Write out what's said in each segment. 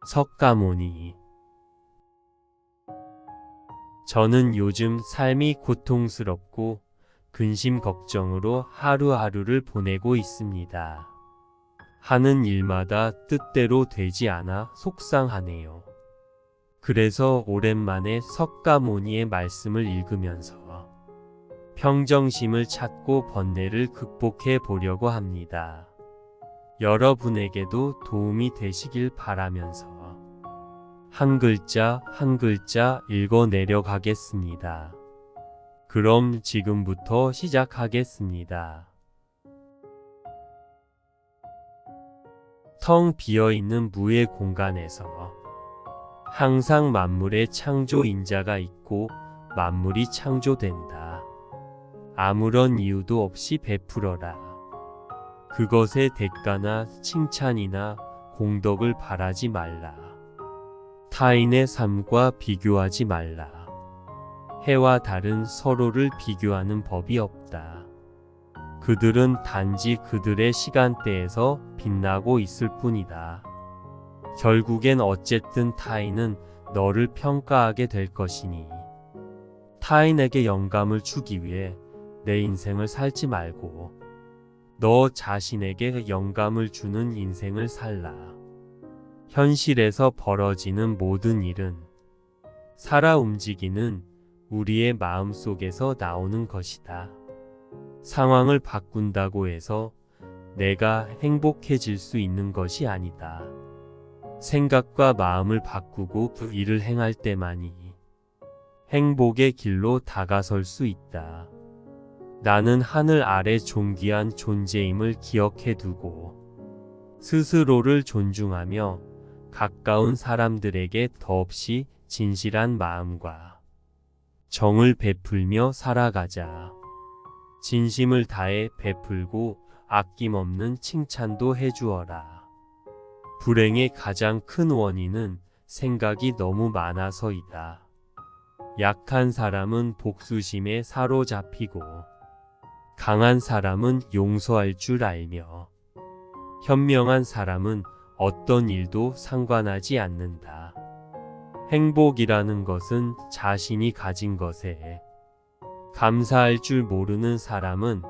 석가모니. 저는 요즘 삶이 고통스럽고 근심 걱정으로 하루하루를 보내고 있습니다. 하는 일마다 뜻대로 되지 않아 속상하네요. 그래서 오랜만에 석가모니의 말씀을 읽으면서 평정심을 찾고 번뇌를 극복해 보려고 합니다. 여러분에게도 도움이 되시길 바라면서 한 글자 한 글자 읽어내려 가겠습니다. 그럼 지금부터 시작하겠습니다. 텅 비어있는 무의 공간에서 항상 만물의 창조인자가 있고 만물이 창조된다. 아무런 이유도 없이 베풀어라. 그것의 대가나 칭찬이나 공덕을 바라지 말라. 타인의 삶과 비교하지 말라. 해와 달은 서로를 비교하는 법이 없다. 그들은 단지 그들의 시간대에서 빛나고 있을 뿐이다. 결국엔 어쨌든 타인은 너를 평가하게 될 것이니 타인에게 영감을 주기 위해 내 인생을 살지 말고 너 자신에게 영감을 주는 인생을 살라. 현실에서 벌어지는 모든 일은 살아 움직이는 우리의 마음속에서 나오는 것이다. 상황을 바꾼다고 해서 내가 행복해질 수 있는 것이 아니다. 생각과 마음을 바꾸고 그 일을 행할 때만이 행복의 길로 다가설 수 있다. 나는 하늘 아래 존귀한 존재임을 기억해 두고 스스로를 존중하며 가까운 사람들에게 더없이 진실한 마음과 정을 베풀며 살아가자. 진심을 다해 베풀고 아낌없는 칭찬도 해주어라. 불행의 가장 큰 원인은 생각이 너무 많아서이다. 약한 사람은 복수심에 사로잡히고 강한 사람은 용서할 줄 알며 현명한 사람은 어떤 일도 상관하지 않는다. 행복이라는 것은 자신이 가진 것에 감사할 줄 모르는 사람은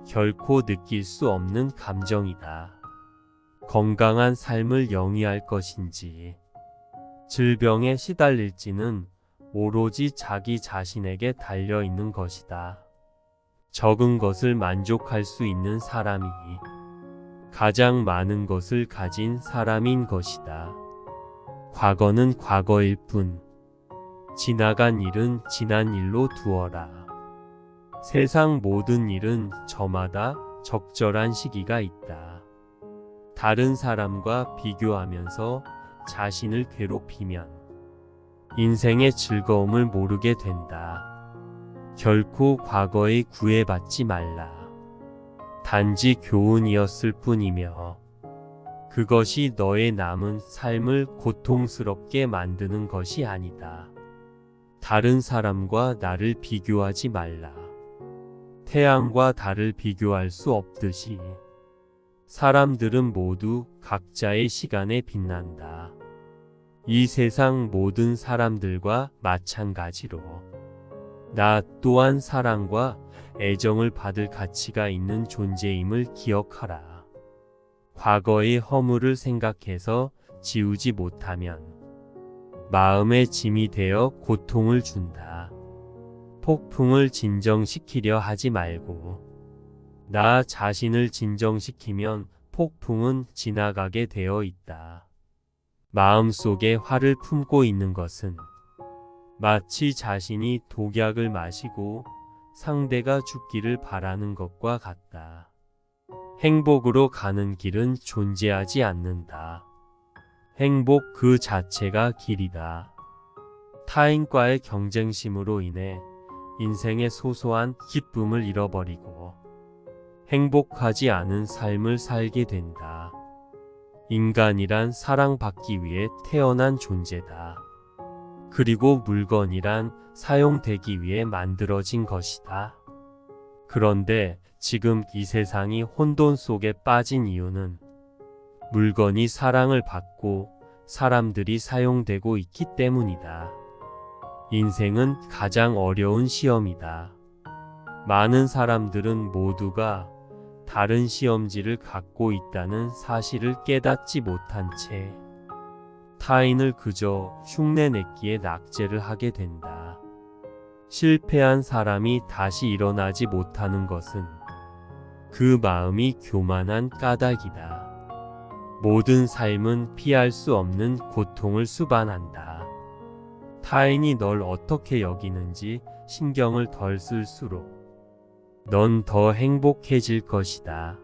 결코 느낄 수 없는 감정이다. 건강한 삶을 영위할 것인지 질병에 시달릴지는 오로지 자기 자신에게 달려 있는 것이다. 적은 것을 만족할 수 있는 사람이 가장 많은 것을 가진 사람인 것이다. 과거는 과거일 뿐, 지나간 일은 지난 일로 두어라. 세상 모든 일은 저마다 적절한 시기가 있다. 다른 사람과 비교하면서 자신을 괴롭히면 인생의 즐거움을 모르게 된다. 결코 과거에 구애받지 말라. 단지 교훈이었을 뿐이며 그것이 너의 남은 삶을 고통스럽게 만드는 것이 아니다. 다른 사람과 나를 비교하지 말라. 태양과 달을 비교할 수 없듯이 사람들은 모두 각자의 시간에 빛난다. 이 세상 모든 사람들과 마찬가지로 나 또한 사랑과 애정을 받을 가치가 있는 존재임을 기억하라. 과거의 허물을 생각해서 지우지 못하면 마음의 짐이 되어 고통을 준다. 폭풍을 진정시키려 하지 말고 나 자신을 진정시키면 폭풍은 지나가게 되어 있다. 마음속에 화를 품고 있는 것은 마치 자신이 독약을 마시고 상대가 죽기를 바라는 것과 같다. 행복으로 가는 길은 존재하지 않는다. 행복 그 자체가 길이다. 타인과의 경쟁심으로 인해 인생의 소소한 기쁨을 잃어버리고 행복하지 않은 삶을 살게 된다. 인간이란 사랑받기 위해 태어난 존재다. 그리고 물건이란 사용되기 위해 만들어진 것이다. 그런데 지금 이 세상이 혼돈 속에 빠진 이유는 물건이 사랑을 받고 사람들이 사용되고 있기 때문이다. 인생은 가장 어려운 시험이다. 많은 사람들은 모두가 다른 시험지를 갖고 있다는 사실을 깨닫지 못한 채 타인을 그저 흉내내기에 낙제를 하게 된다. 실패한 사람이 다시 일어나지 못하는 것은 그 마음이 교만한 까닭이다. 모든 삶은 피할 수 없는 고통을 수반한다. 타인이 널 어떻게 여기는지 신경을 덜 쓸수록 넌 더 행복해질 것이다.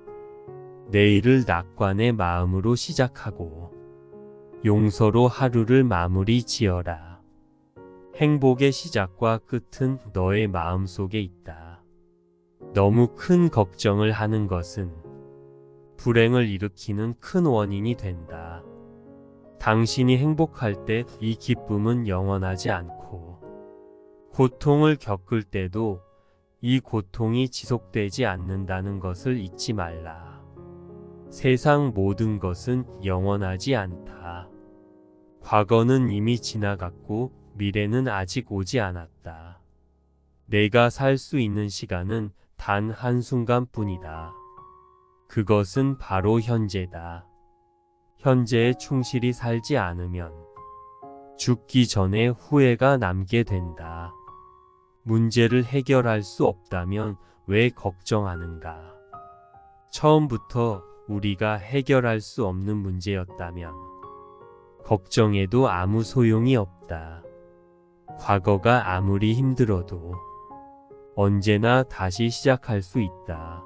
내일을 낙관의 마음으로 시작하고 용서로 하루를 마무리 지어라. 행복의 시작과 끝은 너의 마음속에 있다. 너무 큰 걱정을 하는 것은 불행을 일으키는 큰 원인이 된다. 당신이 행복할 때 이 기쁨은 영원하지 않고 고통을 겪을 때도 이 고통이 지속되지 않는다는 것을 잊지 말라. 세상 모든 것은 영원하지 않다. 과거는 이미 지나갔고 미래는 아직 오지 않았다. 내가 살 수 있는 시간은 단 한순간뿐이다. 그것은 바로 현재다. 현재에 충실히 살지 않으면 죽기 전에 후회가 남게 된다. 문제를 해결할 수 없다면 왜 걱정하는가? 처음부터 우리가 해결할 수 없는 문제였다면 걱정해도 아무 소용이 없다. 과거가 아무리 힘들어도 언제나 다시 시작할 수 있다.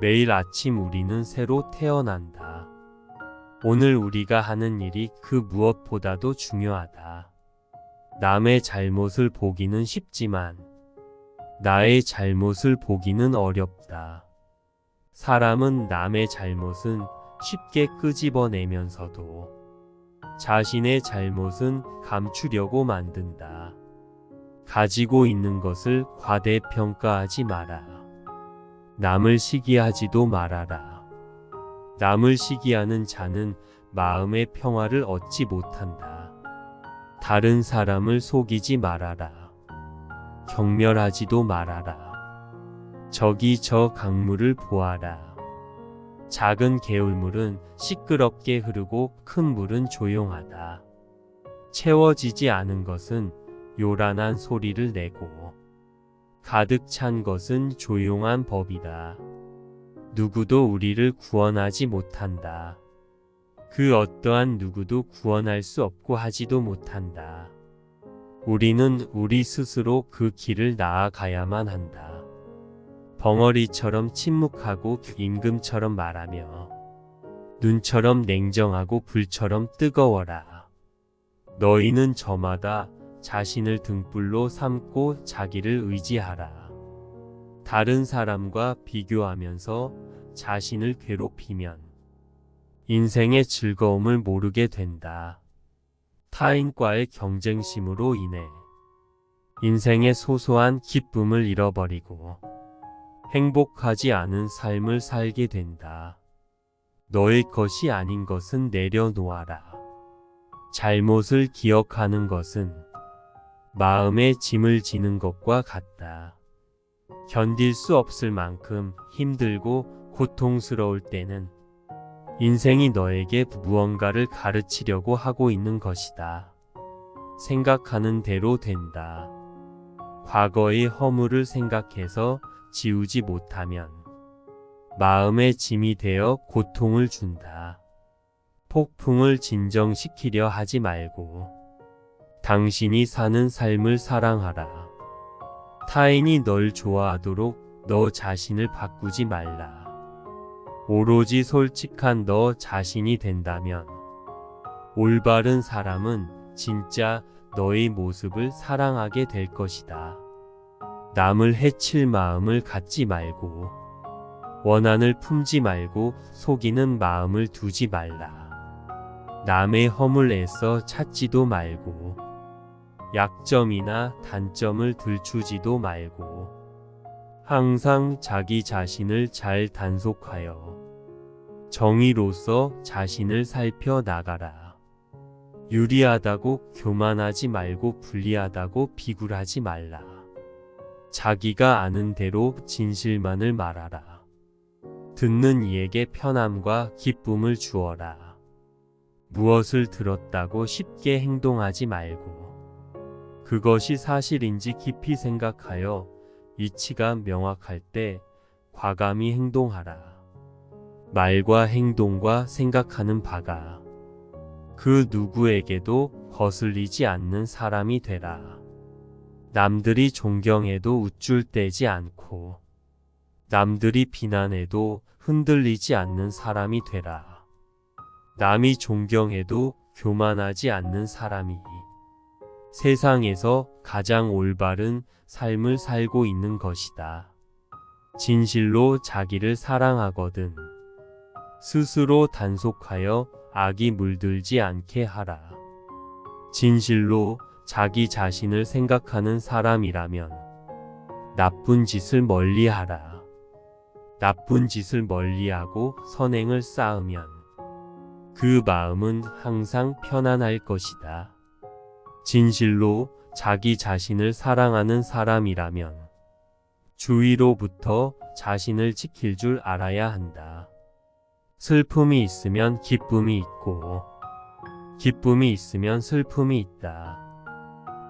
매일 아침 우리는 새로 태어난다. 오늘 우리가 하는 일이 그 무엇보다도 중요하다. 남의 잘못을 보기는 쉽지만 나의 잘못을 보기는 어렵다. 사람은 남의 잘못은 쉽게 끄집어내면서도 자신의 잘못은 감추려고 만든다. 가지고 있는 것을 과대평가하지 마라. 남을 시기하지도 말아라. 남을 시기하는 자는 마음의 평화를 얻지 못한다. 다른 사람을 속이지 말아라. 경멸하지도 말아라. 저기 저 강물을 보아라. 작은 개울물은 시끄럽게 흐르고 큰 물은 조용하다. 채워지지 않은 것은 요란한 소리를 내고 가득 찬 것은 조용한 법이다. 누구도 우리를 구원하지 못한다. 그 어떠한 누구도 구원할 수 없고 하지도 못한다. 우리는 우리 스스로 그 길을 나아가야만 한다. 벙어리처럼 침묵하고 임금처럼 말하며 눈처럼 냉정하고 불처럼 뜨거워라. 너희는 저마다 자신을 등불로 삼고 자기를 의지하라. 다른 사람과 비교하면서 자신을 괴롭히면 인생의 즐거움을 모르게 된다. 타인과의 경쟁심으로 인해 인생의 소소한 기쁨을 잃어버리고 행복하지 않은 삶을 살게 된다. 너의 것이 아닌 것은 내려놓아라. 잘못을 기억하는 것은 마음에 짐을 지는 것과 같다. 견딜 수 없을 만큼 힘들고 고통스러울 때는 인생이 너에게 무언가를 가르치려고 하고 있는 것이다. 생각하는 대로 된다. 과거의 허물을 생각해서 지우지 못하면 마음의 짐이 되어 고통을 준다. 폭풍을 진정시키려 하지 말고 당신이 사는 삶을 사랑하라. 타인이 널 좋아하도록 너 자신을 바꾸지 말라. 오로지 솔직한 너 자신이 된다면 올바른 사람은 진짜 너의 모습을 사랑하게 될 것이다. 남을 해칠 마음을 갖지 말고 원한을 품지 말고 속이는 마음을 두지 말라. 남의 허물 애써 찾지도 말고 약점이나 단점을 들추지도 말고 항상 자기 자신을 잘 단속하여 정의로서 자신을 살펴나가라. 유리하다고 교만하지 말고 불리하다고 비굴하지 말라. 자기가 아는 대로 진실만을 말하라. 듣는 이에게 편함과 기쁨을 주어라. 무엇을 들었다고 쉽게 행동하지 말고 그것이 사실인지 깊이 생각하여 이치가 명확할 때 과감히 행동하라. 말과 행동과 생각하는 바가 그 누구에게도 거슬리지 않는 사람이 되라. 남들이 존경해도 우쭐대지 않고 남들이 비난해도 흔들리지 않는 사람이 되라. 남이 존경해도 교만하지 않는 사람이 세상에서 가장 올바른 삶을 살고 있는 것이다. 진실로 자기를 사랑하거든 스스로 단속하여 악이 물들지 않게 하라. 진실로 자기 자신을 생각하는 사람이라면 나쁜 짓을 멀리하라. 나쁜 짓을 멀리하고 선행을 쌓으면 그 마음은 항상 편안할 것이다. 진실로 자기 자신을 사랑하는 사람이라면 주위로부터 자신을 지킬 줄 알아야 한다. 슬픔이 있으면 기쁨이 있고 기쁨이 있으면 슬픔이 있다.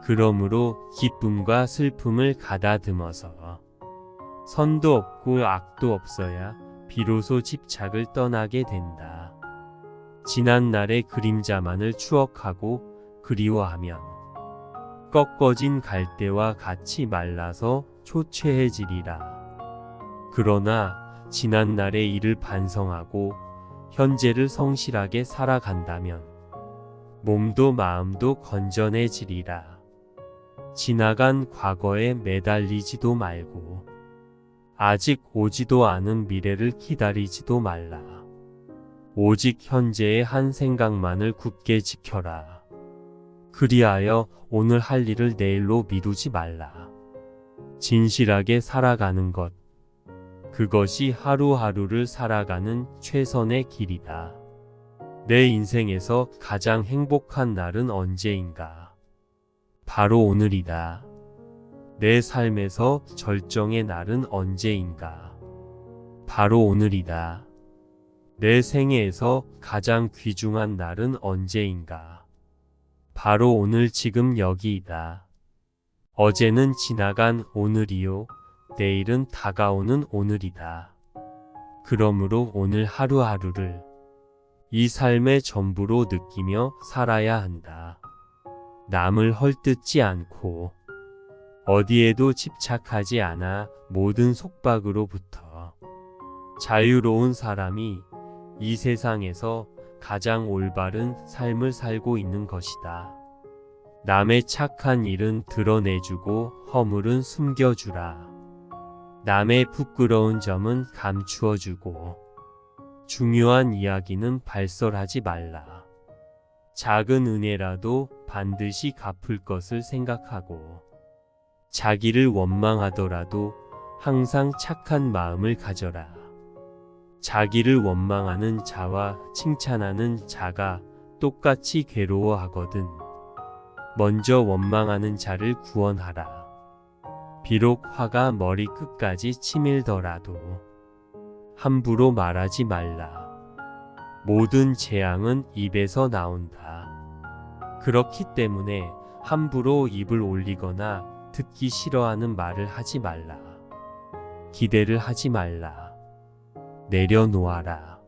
그러므로 기쁨과 슬픔을 가다듬어서 선도 없고 악도 없어야 비로소 집착을 떠나게 된다. 지난날의 그림자만을 추억하고 그리워하면 꺾어진 갈대와 같이 말라서 초췌해지리라. 그러나 지난날의 일을 반성하고 현재를 성실하게 살아간다면 몸도 마음도 건전해지리라. 지나간 과거에 매달리지도 말고 아직 오지도 않은 미래를 기다리지도 말라. 오직 현재의 한 생각만을 굳게 지켜라. 그리하여 오늘 할 일을 내일로 미루지 말라. 진실하게 살아가는 것, 그것이 하루하루를 살아가는 최선의 길이다. 내 인생에서 가장 행복한 날은 언제인가? 바로 오늘이다. 내 삶에서 절정의 날은 언제인가? 바로 오늘이다. 내 생애에서 가장 귀중한 날은 언제인가? 바로 오늘 지금 여기이다. 어제는 지나간 오늘이요. 내일은 다가오는 오늘이다. 그러므로 오늘 하루하루를 이 삶의 전부로 느끼며 살아야 한다. 남을 헐뜯지 않고 어디에도 집착하지 않아 모든 속박으로부터 자유로운 사람이 이 세상에서 가장 올바른 삶을 살고 있는 것이다. 남의 착한 일은 드러내주고 허물은 숨겨주라. 남의 부끄러운 점은 감추어주고 중요한 이야기는 발설하지 말라. 작은 은혜라도 반드시 갚을 것을 생각하고 자기를 원망하더라도 항상 착한 마음을 가져라. 자기를 원망하는 자와 칭찬하는 자가 똑같이 괴로워하거든. 먼저 원망하는 자를 구원하라. 비록 화가 머리 끝까지 치밀더라도 함부로 말하지 말라. 모든 재앙은 입에서 나온다. 그렇기 때문에 함부로 입을 올리거나 듣기 싫어하는 말을 하지 말라. 기대를 하지 말라. 내려놓아라.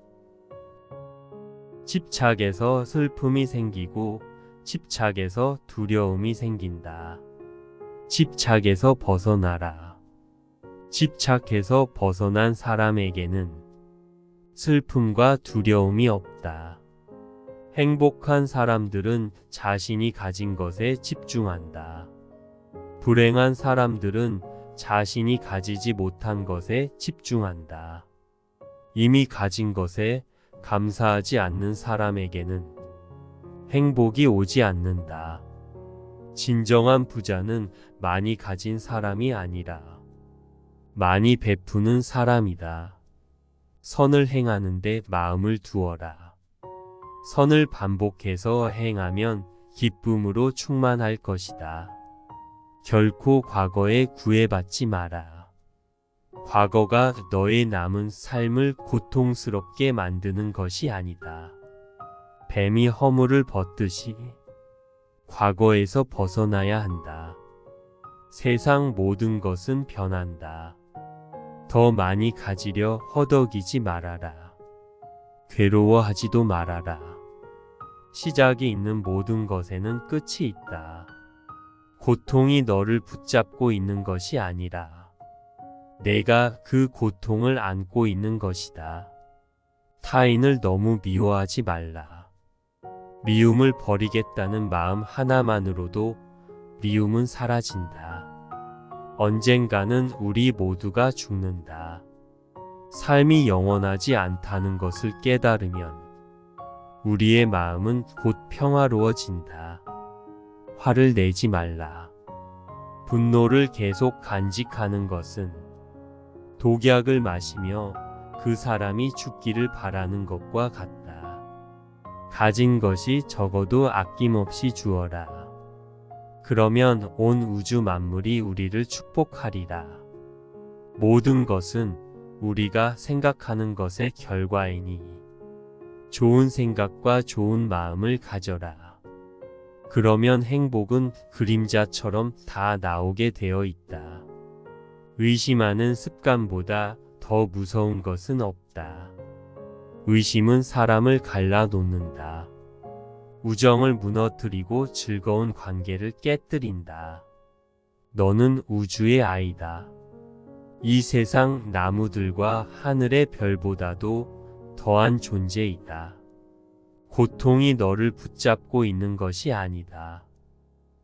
집착에서 슬픔이 생기고 집착에서 두려움이 생긴다. 집착에서 벗어나라. 집착해서 벗어난 사람에게는 슬픔과 두려움이 없다. 행복한 사람들은 자신이 가진 것에 집중한다. 불행한 사람들은 자신이 가지지 못한 것에 집중한다. 이미 가진 것에 감사하지 않는 사람에게는 행복이 오지 않는다. 진정한 부자는 많이 가진 사람이 아니라 많이 베푸는 사람이다. 선을 행하는데 마음을 두어라. 선을 반복해서 행하면 기쁨으로 충만할 것이다. 결코 과거에 구애받지 마라. 과거가 너의 남은 삶을 고통스럽게 만드는 것이 아니다. 뱀이 허물을 벗듯이 과거에서 벗어나야 한다. 세상 모든 것은 변한다. 더 많이 가지려 허덕이지 말아라. 괴로워하지도 말아라. 시작이 있는 모든 것에는 끝이 있다. 고통이 너를 붙잡고 있는 것이 아니라 내가 그 고통을 안고 있는 것이다. 타인을 너무 미워하지 말라. 미움을 버리겠다는 마음 하나만으로도 미움은 사라진다. 언젠가는 우리 모두가 죽는다. 삶이 영원하지 않다는 것을 깨달으면 우리의 마음은 곧 평화로워진다. 화를 내지 말라. 분노를 계속 간직하는 것은 독약을 마시며 그 사람이 죽기를 바라는 것과 같다. 가진 것이 적어도 아낌없이 주어라. 그러면 온 우주 만물이 우리를 축복하리라. 모든 것은 우리가 생각하는 것의 결과이니 좋은 생각과 좋은 마음을 가져라. 그러면 행복은 그림자처럼 다 나오게 되어 있다. 의심하는 습관보다 더 무서운 것은 없다. 의심은 사람을 갈라놓는다. 우정을 무너뜨리고 즐거운 관계를 깨뜨린다. 너는 우주의 아이다. 이 세상 나무들과 하늘의 별보다도 더한 존재이다. 고통이 너를 붙잡고 있는 것이 아니다.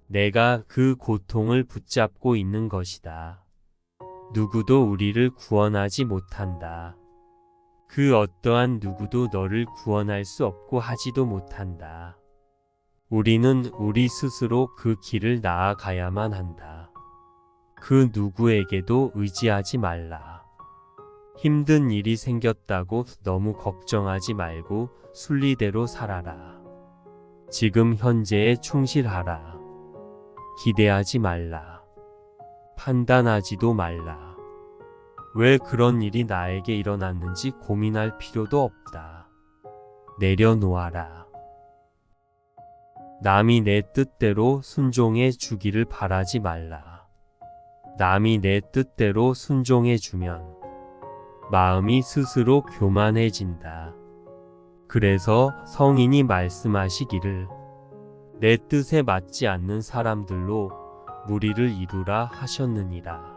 내가 그 고통을 붙잡고 있는 것이다. 누구도 우리를 구원하지 못한다. 그 어떠한 누구도 너를 구원할 수 없고 하지도 못한다. 우리는 우리 스스로 그 길을 나아가야만 한다. 그 누구에게도 의지하지 말라. 힘든 일이 생겼다고 너무 걱정하지 말고 순리대로 살아라. 지금 현재에 충실하라. 기대하지 말라. 판단하지도 말라. 왜 그런 일이 나에게 일어났는지 고민할 필요도 없다. 내려놓아라. 남이 내 뜻대로 순종해 주기를 바라지 말라. 남이 내 뜻대로 순종해 주면 마음이 스스로 교만해진다. 그래서 성인이 말씀하시기를 내 뜻에 맞지 않는 사람들로 무리를 이루라 하셨느니라.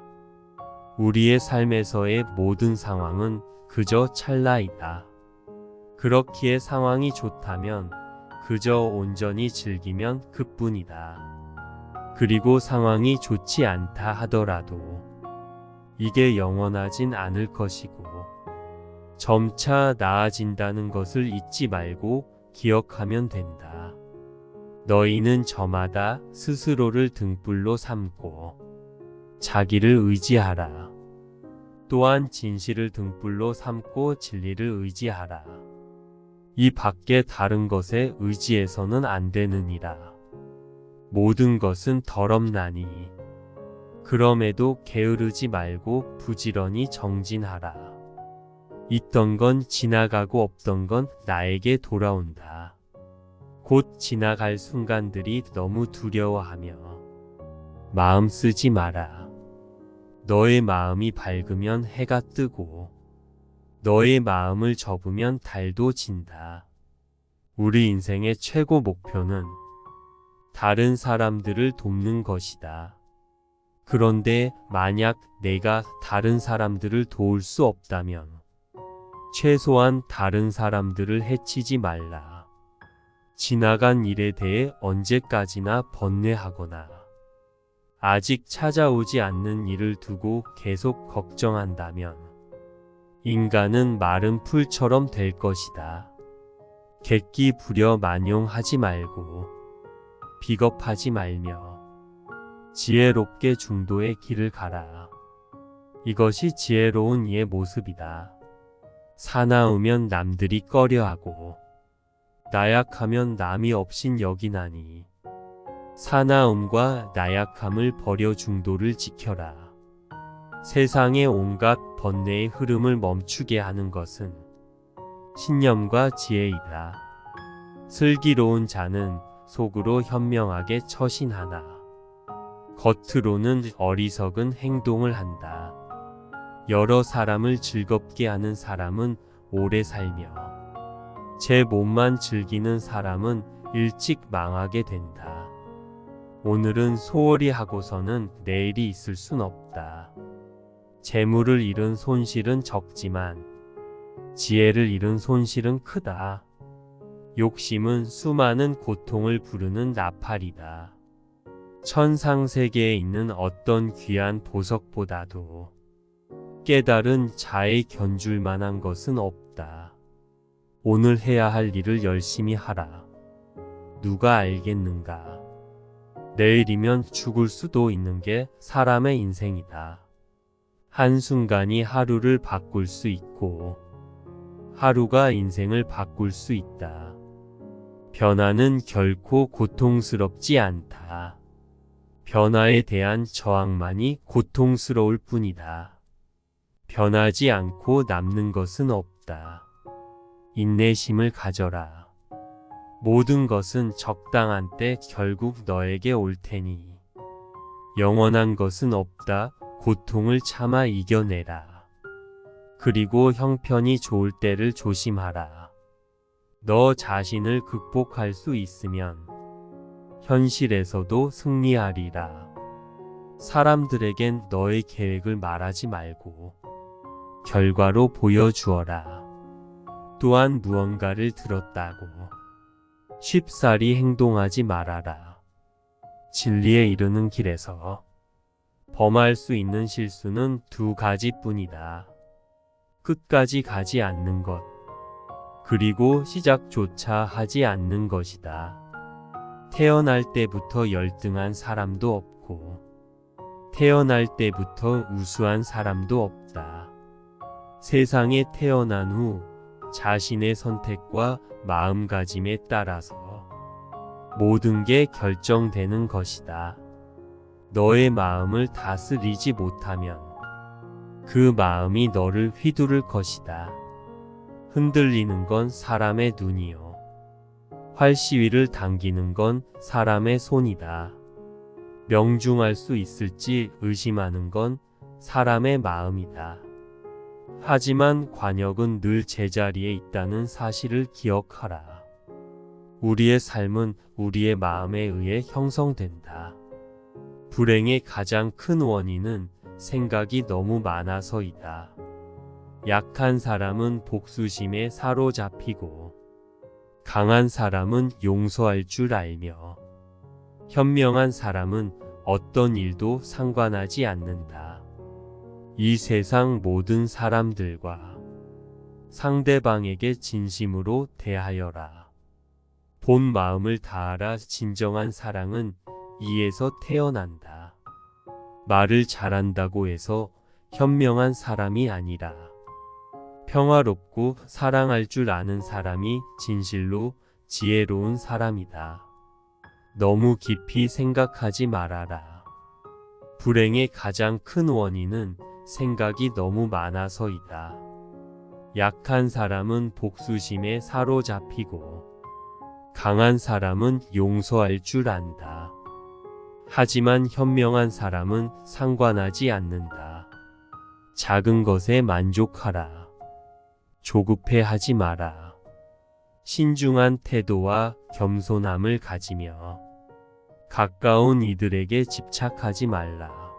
우리의 삶에서의 모든 상황은 그저 찰나이다. 그렇기에 상황이 좋다면 그저 온전히 즐기면 그뿐이다. 그리고 상황이 좋지 않다 하더라도 이게 영원하진 않을 것이고 점차 나아진다는 것을 잊지 말고 기억하면 된다. 너희는 저마다 스스로를 등불로 삼고 자기를 의지하라. 또한 진실을 등불로 삼고 진리를 의지하라. 이 밖에 다른 것에 의지해서는 안 되느니라. 모든 것은 더럽나니 그럼에도 게으르지 말고 부지런히 정진하라. 있던 건 지나가고 없던 건 나에게 돌아온다. 곧 지나갈 순간들이 너무 두려워하며 마음 쓰지 마라. 너의 마음이 밝으면 해가 뜨고 너의 마음을 접으면 달도 진다. 우리 인생의 최고 목표는 다른 사람들을 돕는 것이다. 그런데 만약 내가 다른 사람들을 도울 수 없다면 최소한 다른 사람들을 해치지 말라. 지나간 일에 대해 언제까지나 번뇌하거나 아직 찾아오지 않는 일을 두고 계속 걱정한다면 인간은 마른 풀처럼 될 것이다. 객기 부려 만용하지 말고 비겁하지 말며 지혜롭게 중도의 길을 가라. 이것이 지혜로운 이의 모습이다. 사나우면 남들이 꺼려하고 나약하면 남이 없인 여기나니 사나움과 나약함을 버려 중도를 지켜라. 세상의 온갖 번뇌의 흐름을 멈추게 하는 것은 신념과 지혜이다. 슬기로운 자는 속으로 현명하게 처신하나 겉으로는 어리석은 행동을 한다. 여러 사람을 즐겁게 하는 사람은 오래 살며 제 몸만 즐기는 사람은 일찍 망하게 된다. 오늘은 소홀히 하고서는 내일이 있을 순 없다. 재물을 잃은 손실은 적지만 지혜를 잃은 손실은 크다. 욕심은 수많은 고통을 부르는 나팔이다. 천상세계에 있는 어떤 귀한 보석보다도 깨달은 자의 견줄 만한 것은 없다. 오늘 해야 할 일을 열심히 하라. 누가 알겠는가? 내일이면 죽을 수도 있는 게 사람의 인생이다. 한순간이 하루를 바꿀 수 있고 하루가 인생을 바꿀 수 있다. 변화는 결코 고통스럽지 않다. 변화에 대한 저항만이 고통스러울 뿐이다. 변하지 않고 남는 것은 없다. 인내심을 가져라. 모든 것은 적당한 때 결국 너에게 올 테니 영원한 것은 없다. 고통을 참아 이겨내라. 그리고 형편이 좋을 때를 조심하라. 너 자신을 극복할 수 있으면 현실에서도 승리하리라. 사람들에겐 너의 계획을 말하지 말고 결과로 보여주어라. 또한 무언가를 들었다고 쉽사리 행동하지 말아라. 진리에 이르는 길에서 범할 수 있는 실수는 두 가지뿐이다. 끝까지 가지 않는 것, 그리고 시작조차 하지 않는 것이다. 태어날 때부터 열등한 사람도 없고 태어날 때부터 우수한 사람도 없다. 세상에 태어난 후 자신의 선택과 마음가짐에 따라서 모든 게 결정되는 것이다. 너의 마음을 다스리지 못하면 그 마음이 너를 휘두를 것이다. 흔들리는 건 사람의 눈이요. 활시위를 당기는 건 사람의 손이다. 명중할 수 있을지 의심하는 건 사람의 마음이다. 하지만 관역은 늘 제자리에 있다는 사실을 기억하라. 우리의 삶은 우리의 마음에 의해 형성된다. 불행의 가장 큰 원인은 생각이 너무 많아서이다. 약한 사람은 복수심에 사로잡히고 강한 사람은 용서할 줄 알며 현명한 사람은 어떤 일도 상관하지 않는다. 이 세상 모든 사람들과 상대방에게 진심으로 대하여라. 본 마음을 다하라. 진정한 사랑은 이에서 태어난다. 말을 잘한다고 해서 현명한 사람이 아니라 평화롭고 사랑할 줄 아는 사람이 진실로 지혜로운 사람이다. 너무 깊이 생각하지 말아라. 불행의 가장 큰 원인은 생각이 너무 많아서이다. 약한 사람은 복수심에 사로잡히고 강한 사람은 용서할 줄 안다. 하지만 현명한 사람은 상관하지 않는다. 작은 것에 만족하라. 조급해하지 마라. 신중한 태도와 겸손함을 가지며 가까운 이들에게 집착하지 말라.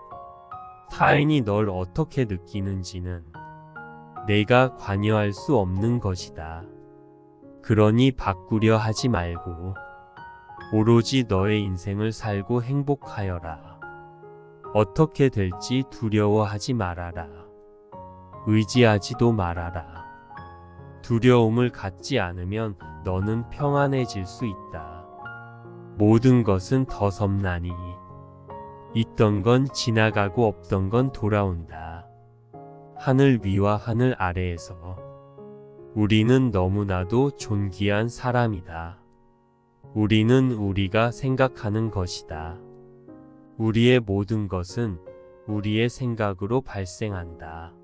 타인이 널 어떻게 느끼는지는 내가 관여할 수 없는 것이다. 그러니 바꾸려 하지 말고 오로지 너의 인생을 살고 행복하여라. 어떻게 될지 두려워하지 말아라. 의지하지도 말아라. 두려움을 갖지 않으면 너는 평안해질 수 있다. 모든 것은 더섭나니 있던 건 지나가고 없던 건 돌아온다. 하늘 위와 하늘 아래에서 우리는 너무나도 존귀한 사람이다. 우리는 우리가 생각하는 것이다. 우리의 모든 것은 우리의 생각으로 발생한다.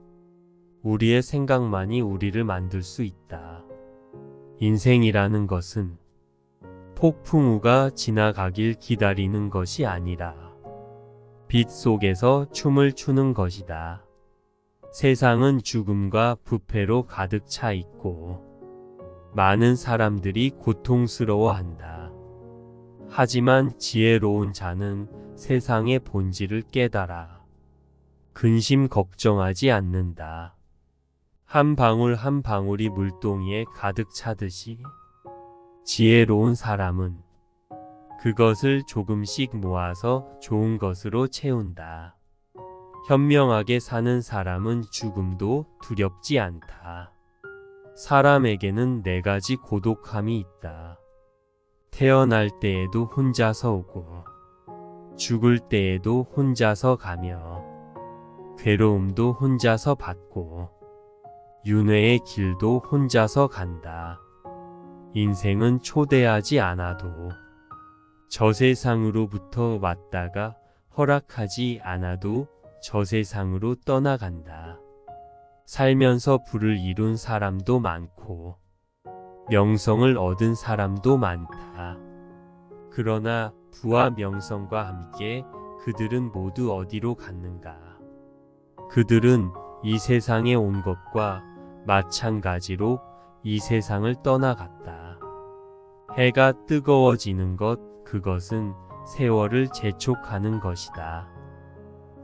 우리의 생각만이 우리를 만들 수 있다. 인생이라는 것은 폭풍우가 지나가길 기다리는 것이 아니라 빛 속에서 춤을 추는 것이다. 세상은 죽음과 부패로 가득 차 있고 많은 사람들이 고통스러워한다. 하지만 지혜로운 자는 세상의 본질을 깨달아 근심 걱정하지 않는다. 한 방울 한 방울이 물동이에 가득 차듯이 지혜로운 사람은 그것을 조금씩 모아서 좋은 것으로 채운다. 현명하게 사는 사람은 죽음도 두렵지 않다. 사람에게는 4가지 고독함이 있다. 태어날 때에도 혼자서 오고 죽을 때에도 혼자서 가며 괴로움도 혼자서 받고 윤회의 길도 혼자서 간다. 인생은 초대하지 않아도 저 세상으로부터 왔다가 허락하지 않아도 저 세상으로 떠나간다. 살면서 부를 이룬 사람도 많고 명성을 얻은 사람도 많다. 그러나 부와 명성과 함께 그들은 모두 어디로 갔는가? 그들은 이 세상에 온 것과 마찬가지로 이 세상을 떠나갔다. 해가 뜨거워지는 것, 그것은 세월을 재촉하는 것이다.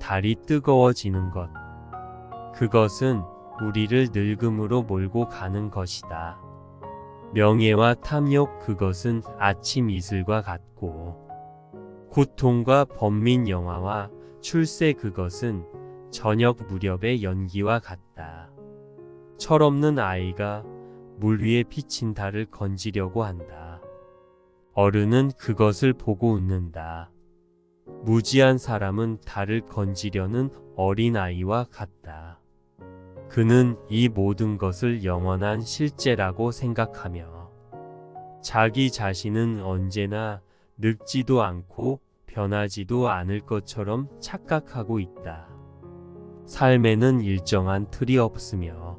달이 뜨거워지는 것, 그것은 우리를 늙음으로 몰고 가는 것이다. 명예와 탐욕, 그것은 아침 이슬과 같고 고통과 번민 영화와 출세, 그것은 저녁 무렵의 연기와 같다. 철없는 아이가 물 위에 비친 달을 건지려고 한다. 어른은 그것을 보고 웃는다. 무지한 사람은 달을 건지려는 어린아이와 같다. 그는 이 모든 것을 영원한 실제라고 생각하며 자기 자신은 언제나 늙지도 않고 변하지도 않을 것처럼 착각하고 있다. 삶에는 일정한 틀이 없으며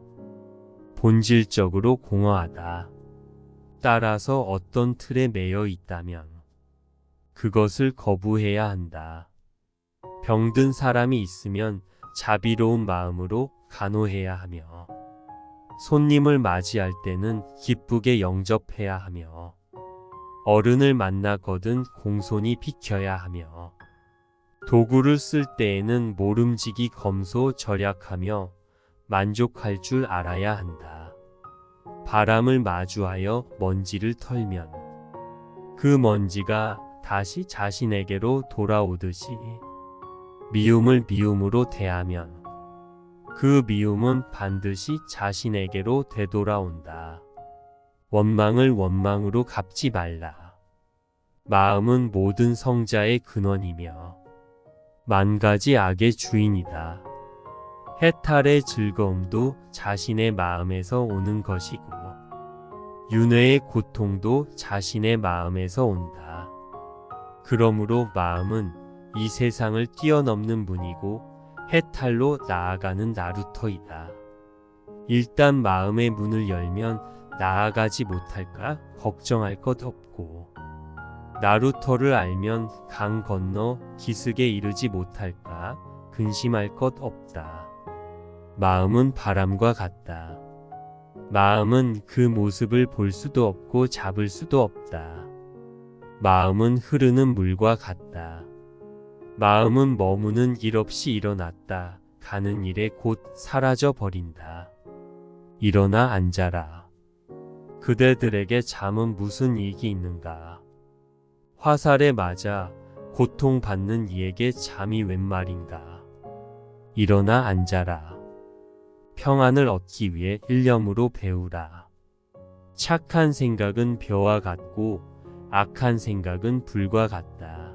본질적으로 공허하다. 따라서 어떤 틀에 매여 있다면 그것을 거부해야 한다. 병든 사람이 있으면 자비로운 마음으로 간호해야 하며 손님을 맞이할 때는 기쁘게 영접해야 하며 어른을 만나거든 공손히 비켜야 하며 도구를 쓸 때에는 모름지기 검소절약하며 만족할 줄 알아야 한다. 바람을 마주하여 먼지를 털면 그 먼지가 다시 자신에게로 돌아오듯이 미움을 미움으로 대하면 그 미움은 반드시 자신에게로 되돌아온다. 원망을 원망으로 갚지 말라. 마음은 모든 성자의 근원이며 만가지 악의 주인이다. 해탈의 즐거움도 자신의 마음에서 오는 것이고 윤회의 고통도 자신의 마음에서 온다. 그러므로 마음은 이 세상을 뛰어넘는 문이고 해탈로 나아가는 나루터이다. 일단 마음의 문을 열면 나아가지 못할까 걱정할 것 없고 나루터를 알면 강 건너 기슭에 이르지 못할까 근심할 것 없다. 마음은 바람과 같다. 마음은 그 모습을 볼 수도 없고 잡을 수도 없다. 마음은 흐르는 물과 같다. 마음은 머무는 일 없이 일어났다 가는 일에 곧 사라져 버린다. 일어나 앉아라. 그대들에게 잠은 무슨 이익이 있는가? 화살에 맞아 고통받는 이에게 잠이 웬 말인가? 일어나 앉아라. 평안을 얻기 위해 일념으로 배우라. 착한 생각은 벼와 같고 악한 생각은 불과 같다.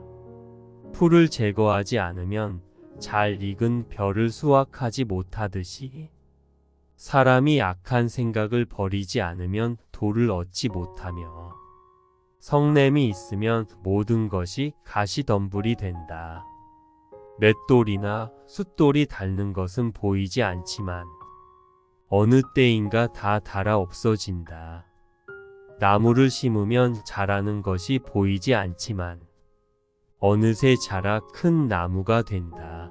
풀을 제거하지 않으면 잘 익은 벼를 수확하지 못하듯이 사람이 악한 생각을 버리지 않으면 도를 얻지 못하며 성냄이 있으면 모든 것이 가시덤불이 된다. 맷돌이나 숫돌이 닳는 것은 보이지 않지만 어느 때인가 다 닳아 없어진다. 나무를 심으면 자라는 것이 보이지 않지만 어느새 자라 큰 나무가 된다.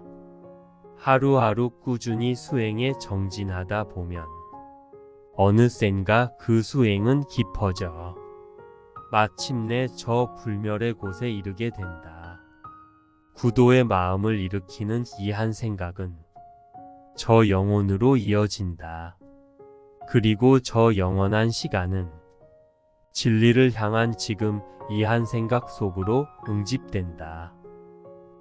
하루하루 꾸준히 수행에 정진하다 보면 어느샌가 그 수행은 깊어져 마침내 저 불멸의 곳에 이르게 된다. 구도의 마음을 일으키는 이 한 생각은 저 영혼으로 이어진다. 그리고 저 영원한 시간은 진리를 향한 지금 이 한 생각 속으로 응집된다.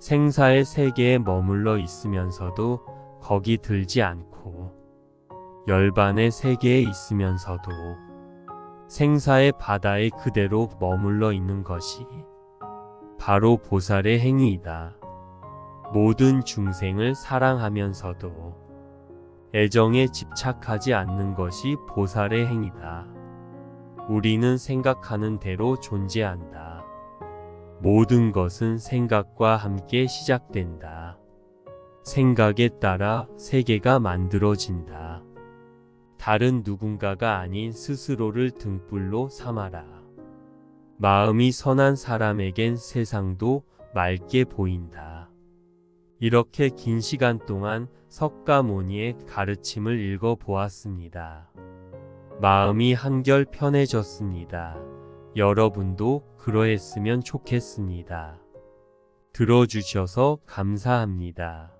생사의 세계에 머물러 있으면서도 거기 들지 않고 열반의 세계에 있으면서도 생사의 바다에 그대로 머물러 있는 것이 바로 보살의 행위이다. 모든 중생을 사랑하면서도 애정에 집착하지 않는 것이 보살의 행위다. 우리는 생각하는 대로 존재한다. 모든 것은 생각과 함께 시작된다. 생각에 따라 세계가 만들어진다. 다른 누군가가 아닌 스스로를 등불로 삼아라. 마음이 선한 사람에겐 세상도 맑게 보인다. 이렇게 긴 시간 동안 석가모니의 가르침을 읽어보았습니다. 마음이 한결 편해졌습니다. 여러분도 그러했으면 좋겠습니다. 들어주셔서 감사합니다.